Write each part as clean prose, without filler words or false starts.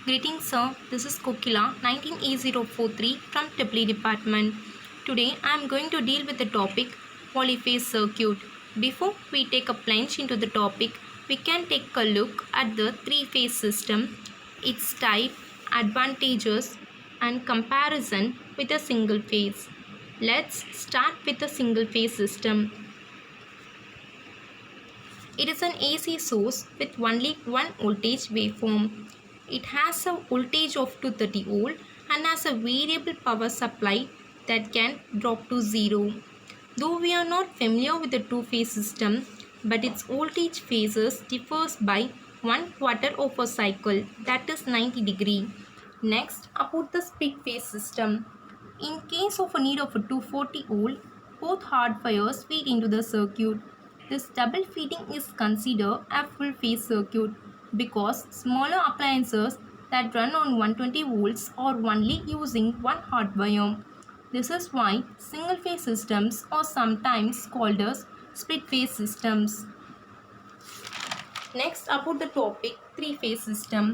Greetings, sir. This is Kokila, 19A043 from EEE department. Today, I am going to deal with the topic polyphase circuit. Before we take a plunge into the topic, we can take a look at the three-phase system, its type, advantages, and comparison with a single phase. Let's start with the single phase system. It is an AC source with only one voltage waveform. It has a voltage of 230 volt and has a variable power supply that can drop to 0. Though we are not familiar with the two-phase system, but its voltage phases differs by 1/4 of a cycle, that is 90 degree. Next, about the split phase system. In case of a need of a 240 volt, both hardwires feed into the circuit. This double feeding is considered a full phase circuit because smaller appliances that run on 120 volts are only using one hardwire. This is why single phase systems are sometimes called as split phase systems. Next, about the topic three phase system.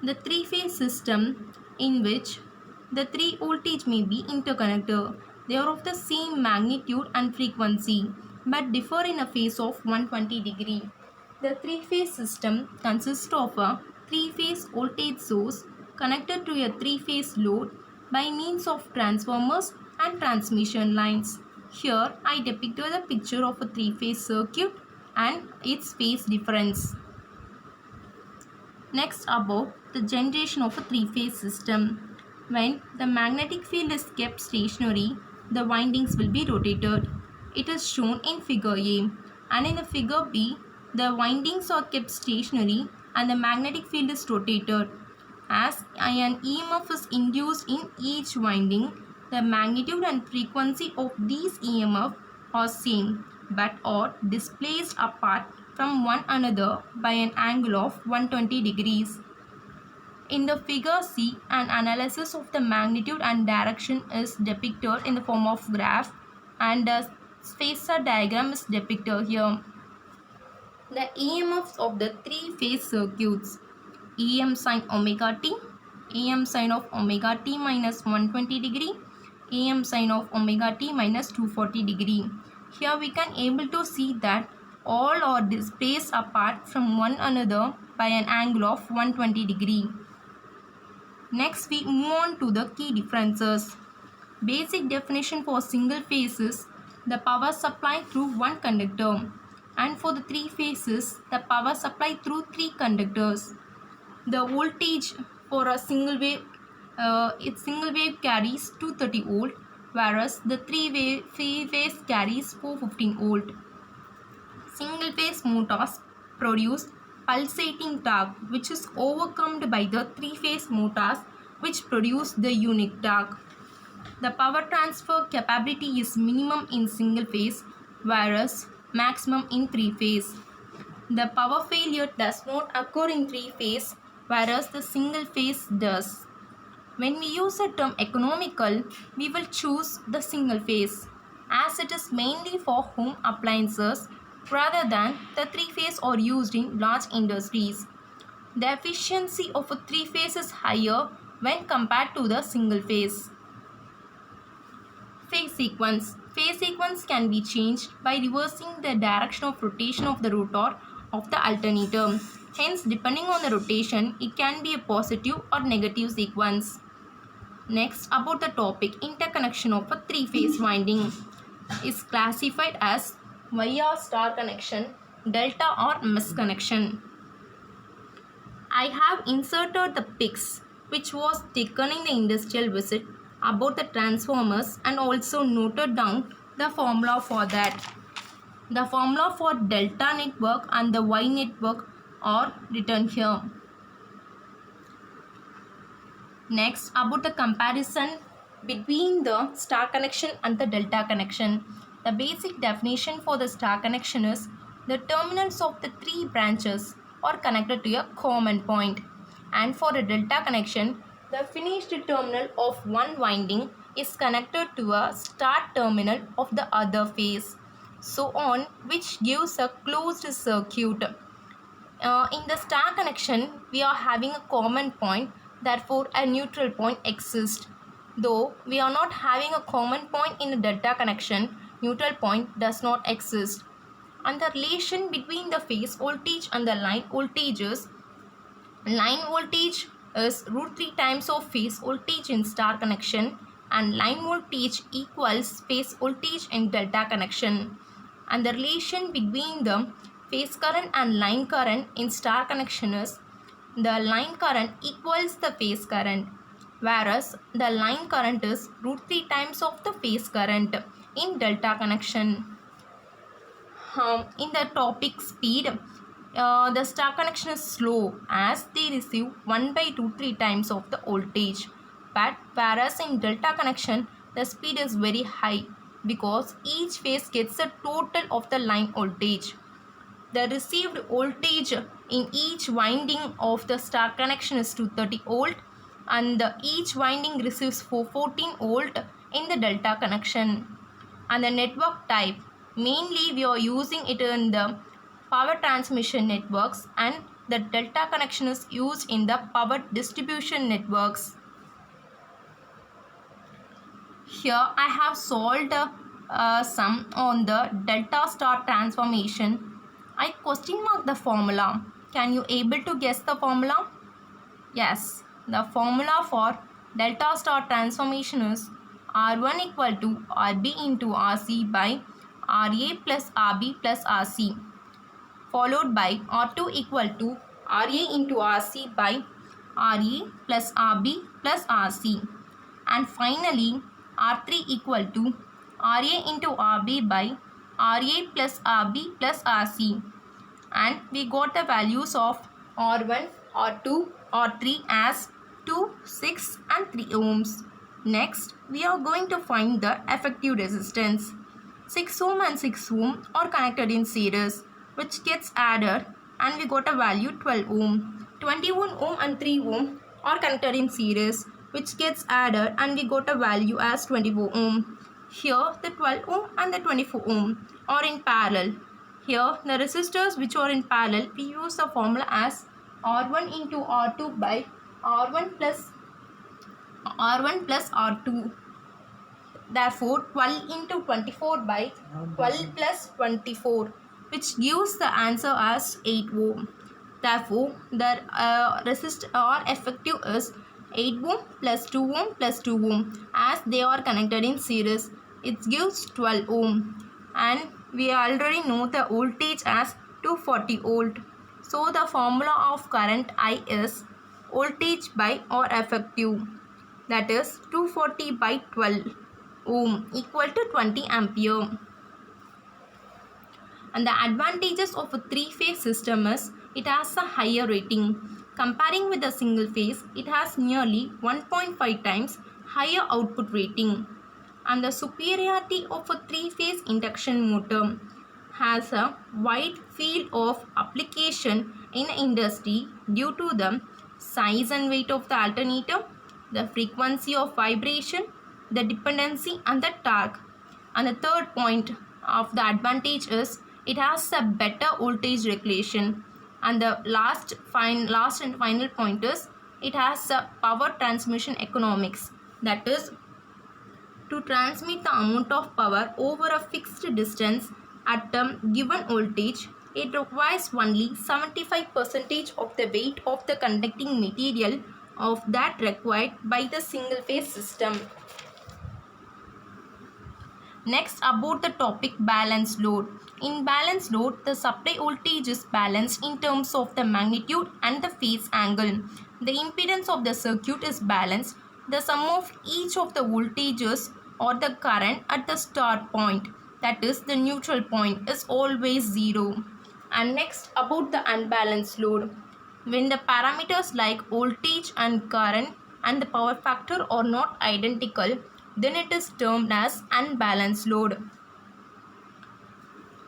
The three phase system in which the three voltage may be interconnected. They are of the same magnitude and frequency but differ in a phase of 120 degree. The three-phase system consists of a three-phase voltage source connected to a three-phase load by means of transformers and transmission lines. Here I depicted a picture of a three-phase circuit and its phase difference. Next, about the generation of a three-phase system. When the magnetic field is kept stationary, the windings will be rotated. It is shown in figure A, and in the figure B, the windings are kept stationary and the magnetic field is rotated. As an EMF is induced in each winding, the magnitude and frequency of these EMF are same but are displaced apart from one another by an angle of 120 degrees. In the figure C, an analysis of the magnitude and direction is depicted in the form of graph, and the phasor diagram is depicted here. The EMFs of the three-phase circuits: EM sin omega t, EM sin of omega t minus 120 degree, EM sin of omega t minus 240 degree. Here we can able to see that all are displaced apart from one another by an angle of 120 degree. Next, we move on to the key differences. Basic definition for single phase is the power supply through one conductor, and for the three phases, the power supply through three conductors. The voltage for a single wave carries 230 volt, whereas the three phase carries 415 volt. Single phase motors produce pulsating torque, which is overcome by the three phase motors, which produce the unique torque. The power transfer capability is minimum in single phase, whereas maximum in three phase. The power failure does not occur in three phase, whereas the single phase does. When we use the term economical, we will choose the single phase, as it is mainly for home appliances rather than the three phase are used in large industries. The efficiency of a three phase is higher when compared to the single phase. Phase sequence. Phase sequence can be changed by reversing the direction of rotation of the rotor of the alternator. Hence, depending on the rotation, it can be a positive or negative sequence. Next, about the topic interconnection of a three-phase winding is classified as via star connection, delta or mesh connection. I have inserted the pics which was taken in the industrial visit about the transformers and also noted down the formula for that. The formula for delta network and the Y network are written here. Next, about the comparison between the star connection and the delta connection. The basic definition for the star connection is the terminals of the three branches are connected to a common point, and for a delta connection, the finished terminal of one winding is connected to a start terminal of the other phase, so on, which gives a closed circuit. In the star connection, we are having a common point, therefore a neutral point exists. Though we are not having a common point in a delta connection, neutral point does not exist. And the relation between the phase voltage and the line voltage is line voltage is root 3 times of phase voltage in star connection, and line voltage equals phase voltage in delta connection. And the relation between the phase current and line current in star connection is the line current equals the phase current, whereas the line current is root 3 times of the phase current in delta connection. In the topic speed, the star connection is slow as they receive 1 by 2 3 times of the voltage, but whereas in delta connection the speed is very high because each phase gets a total of the line voltage. The received voltage in each winding of the star connection is 230 volt, and each winding receives 414 volt in the delta connection. And the network type, mainly we are using it in the power transmission networks, and the delta connection is used in the power distribution networks. Here I have solved some on the delta star transformation. I question mark the formula. Can you able to guess the formula? Yes, the formula for delta star transformation is R1 equal to RB into RC by RA plus RB plus RC, followed by R2 equal to RA into RC by RA plus RB plus RC, and finally R3 equal to RA into RB by RA plus RB plus RC, and we got the values of R1, R2, R3 as 2, 6 and 3 ohms. Next, we are going to find the effective resistance. 6 ohm and 6 ohm are connected in series, which gets added, and we got a value 12 ohm. 21 ohm and 3 ohm are connected in series, which gets added, and we got a value as 24 ohm. Here the 12 ohm and the 24 ohm are in parallel. Here the resistors which are in parallel, we use the formula as R1 into R2 by R1 plus R2. Therefore 12 into 24 by 12 plus 24, which gives the answer as 8 ohm. Therefore the resist or effective is 8 ohm plus 2 ohm plus 2 ohm, as they are connected in series. It gives 12 ohm, and we already know the voltage as 240 volt. So the formula of current I is voltage by or effective, that is 240 by 12 ohm equal to 20 ampere. And the advantages of a three-phase system is it has a higher rating. Comparing with a single phase, it has nearly 1.5 times higher output rating. And the superiority of a three-phase induction motor has a wide field of application in industry due to the size and weight of the alternator, the frequency of vibration, the dependency and the torque. And the third point of the advantage is it has a better voltage regulation. And the last and final point is it has a power transmission economics, that is to transmit the amount of power over a fixed distance at a given voltage, it requires only 75% of the weight of the conducting material of that required by the single phase system. Next, about the topic balance load. In balance load, the supply voltage is balanced in terms of the magnitude and the phase angle. The impedance of the circuit is balanced. The sum of each of the voltages or the current at the start point, that is the neutral point, is always 0. And next, about the unbalanced load. When the parameters like voltage and current and the power factor are not identical, then it is termed as unbalanced load.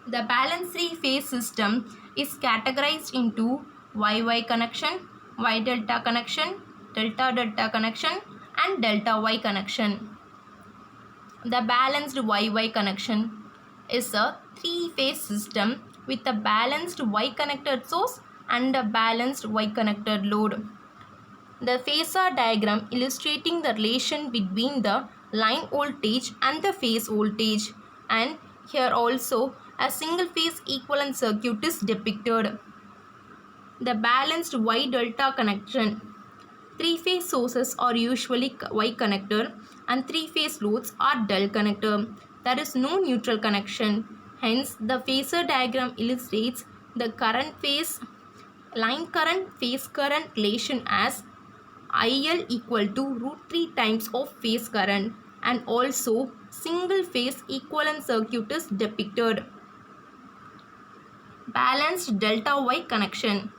The balanced three-phase system is categorized into Y-Y connection, Y-delta connection, delta-delta connection and delta-Y connection. The balanced Y-Y connection is a three-phase system with a balanced Y connected source and a balanced Y connected load. The phasor diagram illustrating the relation between the line voltage and the phase voltage, and here also a single phase equivalent circuit is depicted. The balanced Y delta connection. Three-phase sources are usually Y connected and three-phase loads are del connected. There is no neutral connection. Hence, the phasor diagram illustrates the current phase, line current, phase current relation as IL equal to root 3 times of phase current, and also single phase equivalent circuit is depicted. Balanced delta Y connection.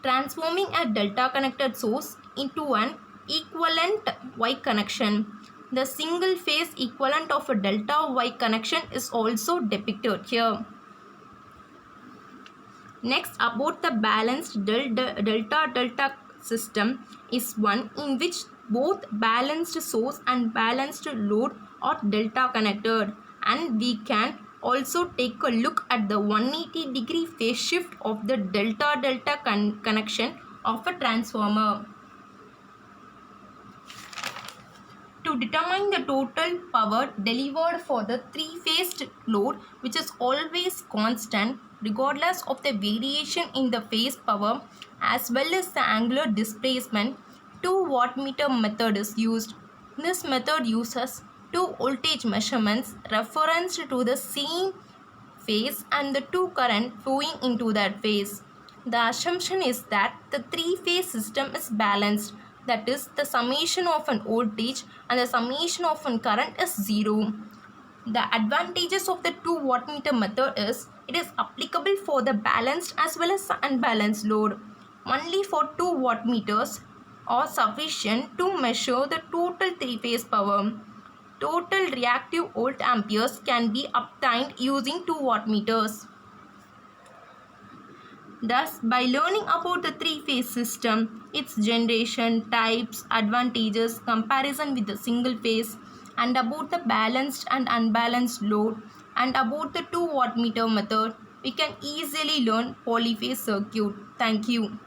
Transforming a delta connected source into an equivalent Y connection. The single phase equivalent of a delta Y connection is also depicted here. Next, about the balanced delta system is one in which both balanced source and balanced load are delta connected, and we can also take a look at the 180-degree phase shift of the delta connection of a transformer. To determine the total power delivered for the three-phased load, which is always constant regardless of the variation in the phase power as well as the angular displacement, 2 wattmeter method is used. This method uses two voltage measurements referenced to the same phase and the two current flowing into that phase. The assumption is that the three-phase system is balanced, that is, the summation of an voltage and the summation of an current is 0. The advantages of the 2 wattmeter method is it is applicable for the balanced as well as unbalanced load. Only for 2 wattmeters are sufficient to measure the total three-phase power. Total reactive volt amperes can be obtained using 2 wattmeters. Thus, by learning about the three-phase system, its generation, types, advantages, comparison with the single phase, and about the balanced and unbalanced load, and about the 2 wattmeter method, we can easily learn polyphase circuit. Thank you.